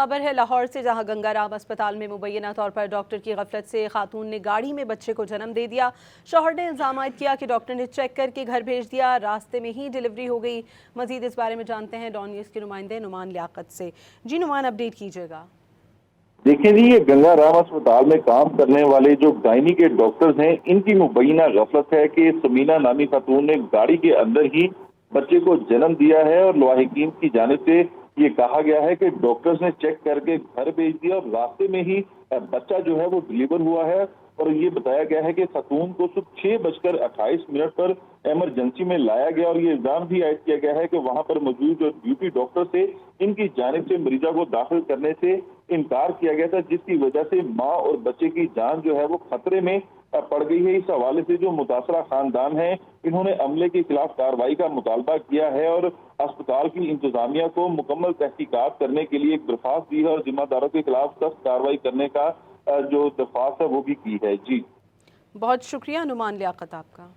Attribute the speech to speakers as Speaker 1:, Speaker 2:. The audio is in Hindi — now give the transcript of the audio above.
Speaker 1: खबर है लाहौर से, जहां गंगाराम अस्पताल में मुबैना तौर पर डॉक्टर की गफलत से खातून ने गाड़ी में बच्चे को जन्म दे दिया। शौहर ने इल्जाम आयद किया कि डॉक्टर ने चेक करके घर भेज दिया, रास्ते में ही डिलीवरी हो गई। मजीद इस बारे में जानते हैं डॉन न्यूज़ के नुमाइंदे नुमान लियाकत से। जी नुमान, अपडेट कीजिएगा।
Speaker 2: देखिए जी, ये गंगाराम अस्पताल में काम करने वाले जो गायनी के डॉक्टर्स हैं, इनकी मुबैना गफलत है कि समीना नामी खातून ने गाड़ी के अंदर ही बच्चे को जन्म दिया है और लवाहिकीन की जानिब से ये कहा गया है कि डॉक्टर्स ने चेक करके घर भेज दिया और रास्ते में ही बच्चा जो है वो डिलीवर हुआ है। और ये बताया गया है कि खातून को सुबह 6:28 पर इमरजेंसी में लाया गया और ये इल्जाम भी आयद किया गया है कि वहां पर मौजूद जो ड्यूटी डॉक्टर थे, इनकी जानिब से मरीजा को दाखिल करने से इनकार किया गया था, जिसकी वजह से माँ और बच्चे की जान जो है वो खतरे में पड़ गई है। इस हवाले से जो मुतासरा खानदान है, इन्होंने अमले के खिलाफ कार्रवाई का मुतालबा किया है और अस्पताल की इंतजामिया को मुकम्मल तहकीकात करने के लिए एक दरख्वास्त दी है और जिम्मेदारों के खिलाफ सख्त कार्रवाई करने का जो दरख्वास्त है वो भी की है। जी,
Speaker 1: बहुत शुक्रिया नुमान लियाकत आपका।